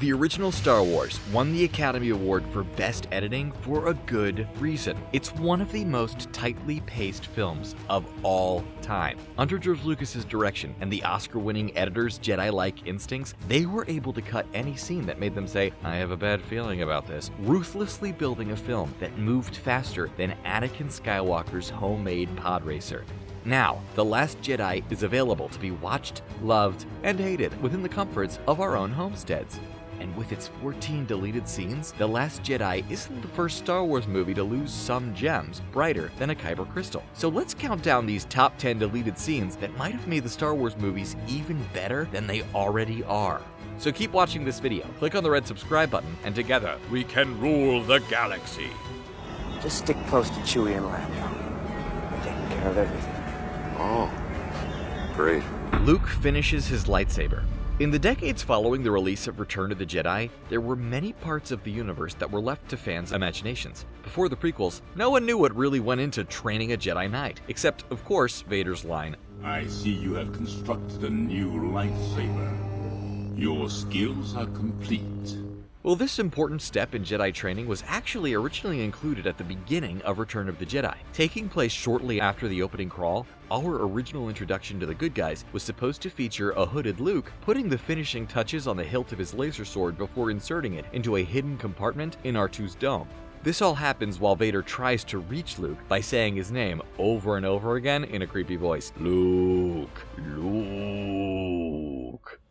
The original Star Wars won the Academy Award for Best Editing for a good reason. It's one of the most tightly paced films of all time. Under George Lucas's direction and the Oscar-winning editor's Jedi-like instincts, they were able to cut any scene that made them say, "I have a bad feeling about this," ruthlessly building a film that moved faster than Anakin Skywalker's homemade pod racer. Now, The Last Jedi is available to be watched, loved, and hated within the comforts of our own homesteads. And with its 14 deleted scenes, The Last Jedi isn't the first Star Wars movie to lose some gems brighter than a kyber crystal. So let's count down these top 10 deleted scenes that might have made the Star Wars movies even better than they already are. So keep watching this video, click on the red subscribe button, and together we can rule the galaxy. Just stick close to Chewie and Lando. We're taking care of everything. Oh, great. Luke finishes his lightsaber. In the decades following the release of Return of the Jedi, there were many parts of the universe that were left to fans' imaginations. Before the prequels, no one knew what really went into training a Jedi Knight, except, of course, Vader's line, "I see you have constructed a new lightsaber. Your skills are complete." Well, this important step in Jedi training was actually originally included at the beginning of Return of the Jedi. Taking place shortly after the opening crawl, our original introduction to the good guys was supposed to feature a hooded Luke putting the finishing touches on the hilt of his laser sword before inserting it into a hidden compartment in R2's dome. This all happens while Vader tries to reach Luke by saying his name over and over again in a creepy voice. Luke, Luke.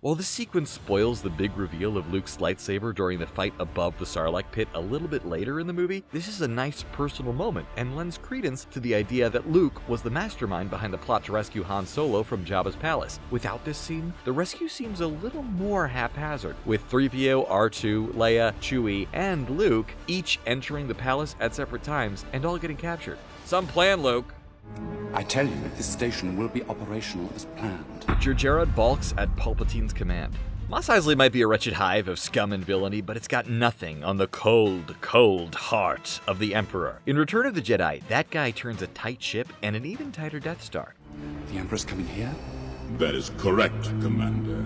While this sequence spoils the big reveal of Luke's lightsaber during the fight above the Sarlacc pit a little bit later in the movie, this is a nice personal moment and lends credence to the idea that Luke was the mastermind behind the plot to rescue Han Solo from Jabba's palace. Without this scene, the rescue seems a little more haphazard, with 3PO, R2, Leia, Chewie, and Luke each entering the palace at separate times and all getting captured. Some plan, Luke. I tell you, this station will be operational as planned. Jerjerrod balks at Palpatine's command. Mos Eisley might be a wretched hive of scum and villainy, but it's got nothing on the cold, cold heart of the Emperor. In Return of the Jedi, that guy turns a tight ship and an even tighter Death Star. The Emperor's coming here? That is correct, Commander.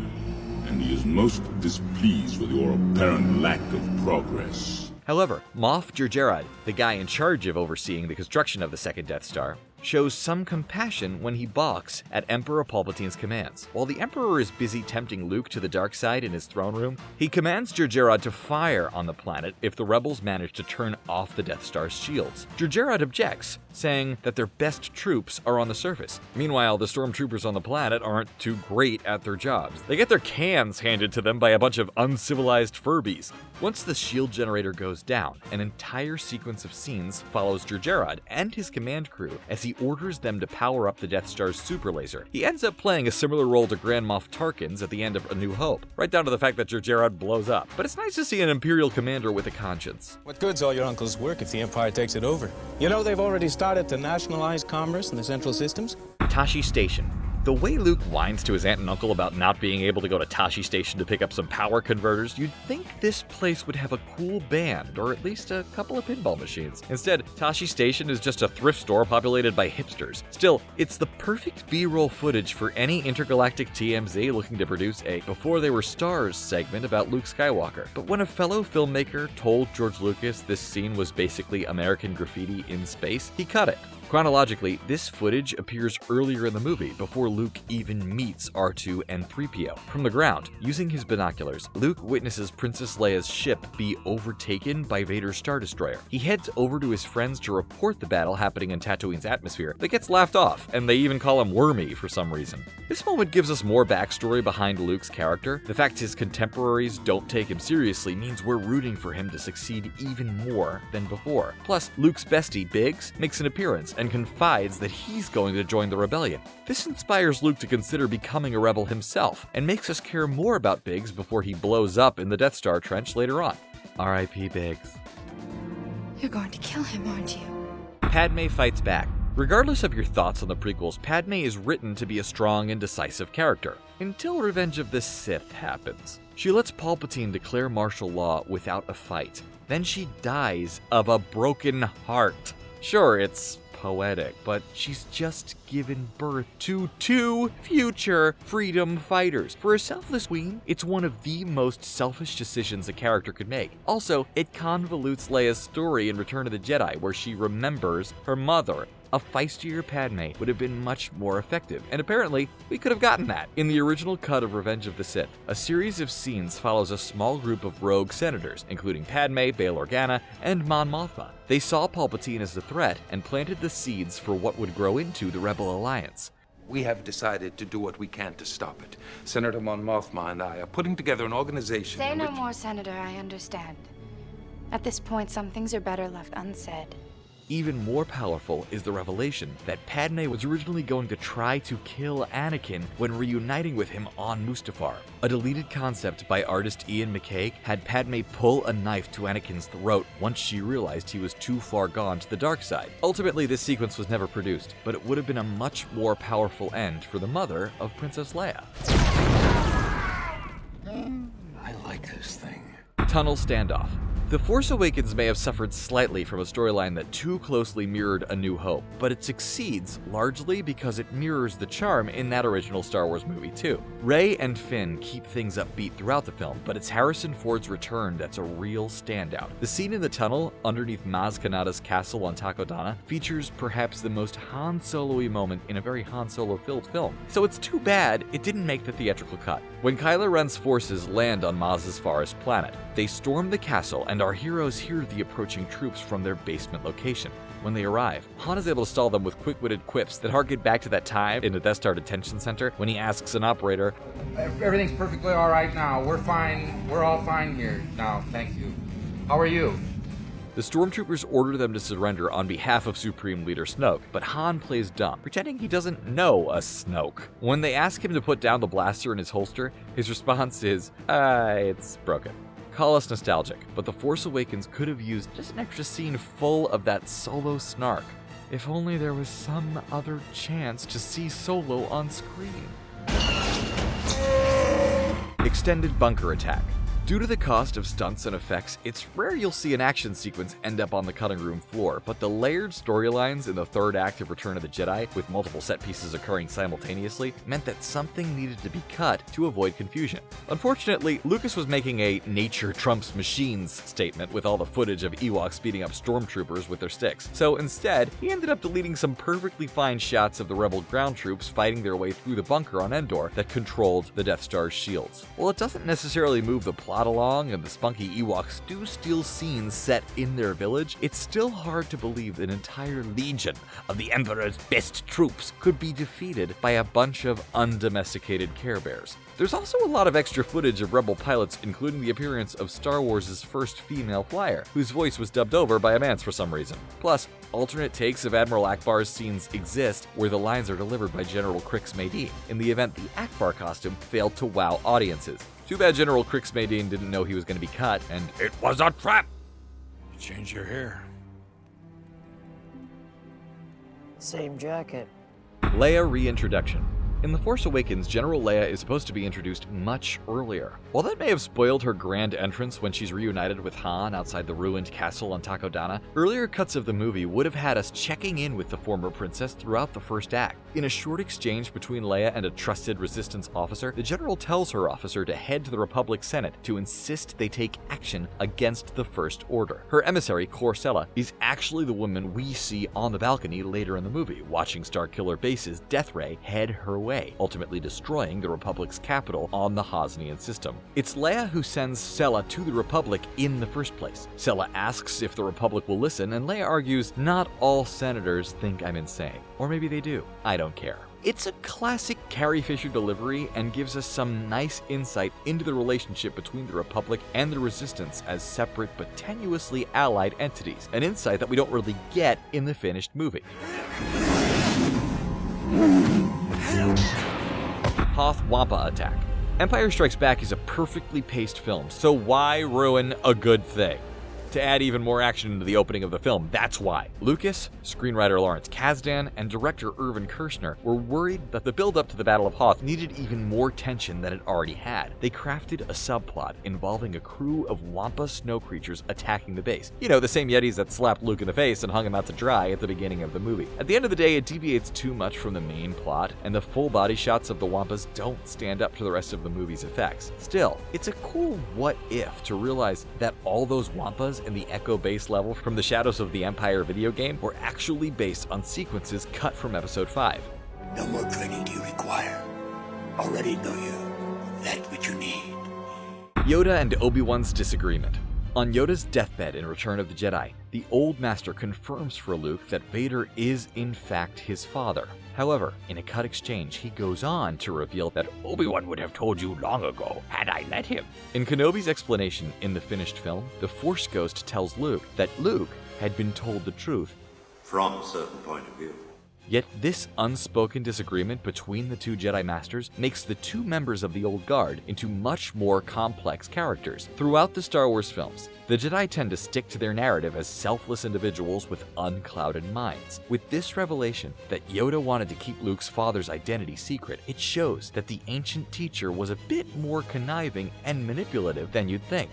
And he is most displeased with your apparent lack of progress. However, Moff Jerjerrod, the guy in charge of overseeing the construction of the second Death Star, shows some compassion when he balks at Emperor Palpatine's commands. While the Emperor is busy tempting Luke to the dark side in his throne room, he commands Jerjerrod to fire on the planet if the rebels manage to turn off the Death Star's shields. Jerjerrod objects, saying that their best troops are on the surface. Meanwhile, the stormtroopers on the planet aren't too great at their jobs. They get their cans handed to them by a bunch of uncivilized Furbies. Once the shield generator goes down, an entire sequence of scenes follows Jerjerrod and his command crew as he orders them to power up the Death Star's super laser. He ends up playing a similar role to Grand Moff Tarkin's at the end of A New Hope, right down to the fact that Jerjerrod blows up. But it's nice to see an Imperial commander with a conscience. What good's all your uncle's work if the Empire takes it over? You know they've already started to nationalize commerce in the Central Systems? Tosche Station. The way Luke whines to his aunt and uncle about not being able to go to Tosche Station to pick up some power converters, you'd think this place would have a cool band, or at least a couple of pinball machines. Instead, Tosche Station is just a thrift store populated by hipsters. Still, it's the perfect B-roll footage for any intergalactic TMZ looking to produce a Before They Were Stars segment about Luke Skywalker. But when a fellow filmmaker told George Lucas this scene was basically American graffiti in space, he cut it. Chronologically, this footage appears earlier in the movie, before Luke even meets R2 and 3PO. From the ground, using his binoculars, Luke witnesses Princess Leia's ship be overtaken by Vader's Star Destroyer. He heads over to his friends to report the battle happening in Tatooine's atmosphere, but gets laughed off, and they even call him Wormy for some reason. This moment gives us more backstory behind Luke's character. The fact his contemporaries don't take him seriously means we're rooting for him to succeed even more than before. Plus, Luke's bestie, Biggs, makes an appearance and confides that he's going to join the rebellion. This inspires Luke to consider becoming a rebel himself, and makes us care more about Biggs before he blows up in the Death Star trench later on. R.I.P. Biggs. You're going to kill him, aren't you? Padme fights back. Regardless of your thoughts on the prequels, Padme is written to be a strong and decisive character, until Revenge of the Sith happens. She lets Palpatine declare martial law without a fight. Then she dies of a broken heart. Sure, it's poetic, but she's just given birth to 2 future freedom fighters. For a selfless queen, it's one of the most selfish decisions a character could make. Also, it convolutes Leia's story in Return of the Jedi, where she remembers her mother. A feistier Padme would have been much more effective, and apparently, we could have gotten that. In the original cut of Revenge of the Sith, a series of scenes follows a small group of rogue senators, including Padme, Bail Organa, and Mon Mothma. They saw Palpatine as a threat and planted the seeds for what would grow into the Rebel Alliance. We have decided to do what we can to stop it. Senator Mon Mothma and I are putting together an organization. Say no more, Senator, I understand. At this point, some things are better left unsaid. Even more powerful is the revelation that Padme was originally going to try to kill Anakin when reuniting with him on Mustafar. A deleted concept by artist Ian McCaig had Padme pull a knife to Anakin's throat once she realized he was too far gone to the dark side. Ultimately, this sequence was never produced, but it would have been a much more powerful end for the mother of Princess Leia. I like this thing. Tunnel standoff. The Force Awakens may have suffered slightly from a storyline that too closely mirrored A New Hope, but it succeeds largely because it mirrors the charm in that original Star Wars movie too. Rey and Finn keep things upbeat throughout the film, but it's Harrison Ford's return that's a real standout. The scene in the tunnel underneath Maz Kanata's castle on Takodana features perhaps the most Han Solo-y moment in a very Han Solo-filled film, so it's too bad it didn't make the theatrical cut. When Kylo Ren's forces land on Maz's forest planet, they storm the castle and our heroes hear the approaching troops from their basement location. When they arrive, Han is able to stall them with quick-witted quips that harken back to that time in the Death Star detention center when he asks an operator, "Everything's perfectly all right now. We're fine. We're all fine here now. Thank you. How are you?" The stormtroopers order them to surrender on behalf of Supreme Leader Snoke, but Han plays dumb, pretending he doesn't know a Snoke. When they ask him to put down the blaster in his holster, his response is, it's broken. Call us nostalgic, but The Force Awakens could have used just an extra scene full of that Solo snark. If only there was some other chance to see Solo on screen. Extended bunker attack. Due to the cost of stunts and effects, it's rare you'll see an action sequence end up on the cutting room floor, but the layered storylines in the third act of Return of the Jedi, with multiple set pieces occurring simultaneously, meant that something needed to be cut to avoid confusion. Unfortunately, Lucas was making a nature trumps machines statement with all the footage of Ewoks beating up stormtroopers with their sticks, so instead, he ended up deleting some perfectly fine shots of the rebel ground troops fighting their way through the bunker on Endor that controlled the Death Star's shields. While it doesn't necessarily move the plot along and the spunky Ewoks do steal scenes set in their village, it's still hard to believe an entire legion of the Emperor's best troops could be defeated by a bunch of undomesticated Care Bears. There's also a lot of extra footage of Rebel pilots, including the appearance of Star Wars' first female flyer, whose voice was dubbed over by a man's for some reason. Plus, alternate takes of Admiral Akbar's scenes exist where the lines are delivered by General Crix Madine, in the event the Akbar costume failed to wow audiences. Too bad General Crix Madine didn't know he was going to be cut, and it was a trap! Change your hair. Same jacket. Leia reintroduction. In The Force Awakens, General Leia is supposed to be introduced much earlier. While that may have spoiled her grand entrance when she's reunited with Han outside the ruined castle on Takodana, earlier cuts of the movie would have had us checking in with the former princess throughout the first act. In a short exchange between Leia and a trusted Resistance officer, the general tells her officer to head to the Republic Senate to insist they take action against the First Order. Her emissary, Corsella, is actually the woman we see on the balcony later in the movie, watching Starkiller Base's death ray head her way, ultimately destroying the Republic's capital on the Hosnian system. It's Leia who sends Sella to the Republic in the first place. Sella asks if the Republic will listen, and Leia argues, not all senators think I'm insane. Or maybe they do. I don't care. It's a classic Carrie Fisher delivery and gives us some nice insight into the relationship between the Republic and the Resistance as separate but tenuously allied entities, an insight that we don't really get in the finished movie. HOTH Wampa attack. Empire Strikes Back is a perfectly paced film, so why ruin a good thing? to add even more action into the opening of the film. That's why. Lucas, screenwriter Lawrence Kasdan, and director Irvin Kershner were worried that the build-up to the Battle of Hoth needed even more tension than it already had. They crafted a subplot involving a crew of Wampa snow creatures attacking the base. You know, the same Yetis that slapped Luke in the face and hung him out to dry at the beginning of the movie. At the end of the day, it deviates too much from the main plot, and the full body shots of the Wampas don't stand up to the rest of the movie's effects. Still, it's a cool what-if to realize that all those Wampas in the Echo base level from the Shadows of the Empire video game were actually based on sequences cut from Episode 5. No more training do you require. Already know you. That which you need. Yoda and Obi-Wan's disagreement. On Yoda's deathbed in Return of the Jedi, the Old Master confirms for Luke that Vader is in fact his father. However, in a cut exchange, he goes on to reveal that Obi-Wan would have told you long ago, had I let him. In Kenobi's explanation in the finished film, the Force Ghost tells Luke that Luke had been told the truth From a certain point of view. Yet this unspoken disagreement between the two Jedi Masters makes the two members of the Old Guard into much more complex characters. Throughout the Star Wars films, the Jedi tend to stick to their narrative as selfless individuals with unclouded minds. With this revelation that Yoda wanted to keep Luke's father's identity secret, it shows that the ancient teacher was a bit more conniving and manipulative than you'd think.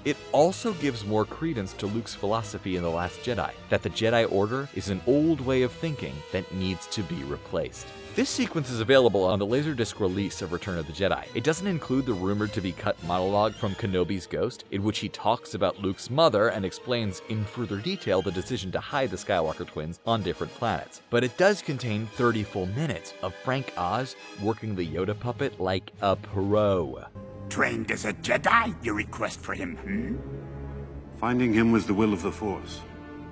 It also gives more credence to Luke's philosophy in The Last Jedi, that the Jedi Order is an old way of thinking that needs to be replaced. This sequence is available on the Laserdisc release of Return of the Jedi. It doesn't include the rumored to be cut monologue from Kenobi's ghost, in which he talks about Luke's mother and explains in further detail the decision to hide the Skywalker twins on different planets. But it does contain 30 full minutes of Frank Oz working the Yoda puppet like a pro. Trained as a Jedi, your request for him, Finding him was the will of the Force.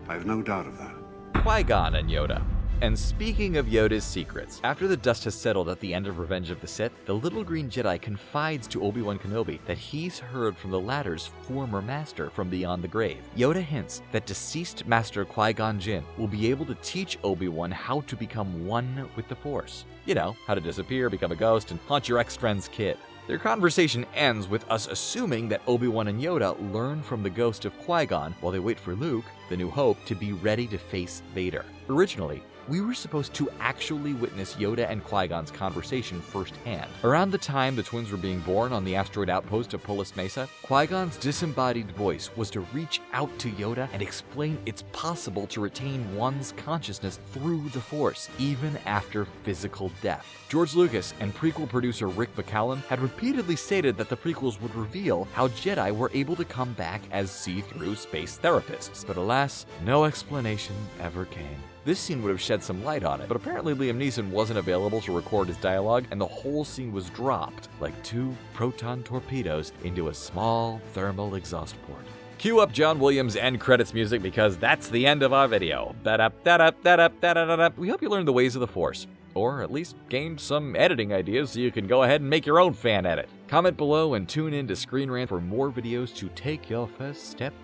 I have no doubt of that. Qui-Gon and Yoda. And speaking of Yoda's secrets, after the dust has settled at the end of Revenge of the Sith, the little green Jedi confides to Obi-Wan Kenobi that he's heard from the latter's former master from beyond the grave. Yoda hints that deceased Master Qui-Gon Jinn will be able to teach Obi-Wan how to become one with the Force. You know, how to disappear, become a ghost, and haunt your ex-friend's kid. Their conversation ends with us assuming that Obi-Wan and Yoda learn from the ghost of Qui-Gon while they wait for Luke, the New Hope, to be ready to face Vader. Originally, we were supposed to actually witness Yoda and Qui-Gon's conversation firsthand. Around the time the twins were being born on the asteroid outpost of Polis Mesa, Qui-Gon's disembodied voice was to reach out to Yoda and explain it's possible to retain one's consciousness through the Force, even after physical death. George Lucas and prequel producer Rick McCallum had repeatedly stated that the prequels would reveal how Jedi were able to come back as see-through space therapists, but alas, no explanation ever came. This scene would have shed some light on it, but apparently Liam Neeson wasn't available to record his dialogue, and the whole scene was dropped like two proton torpedoes into a small thermal exhaust port. Cue up John Williams' end credits music because that's the end of our video. We hope you learned the ways of the Force, or at least gained some editing ideas so you can go ahead and make your own fan edit. Comment below and tune in to Screen Rant for more videos to take your first steps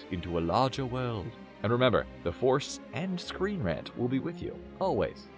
into a larger world. And remember, the Force and Screen Rant will be with you, always.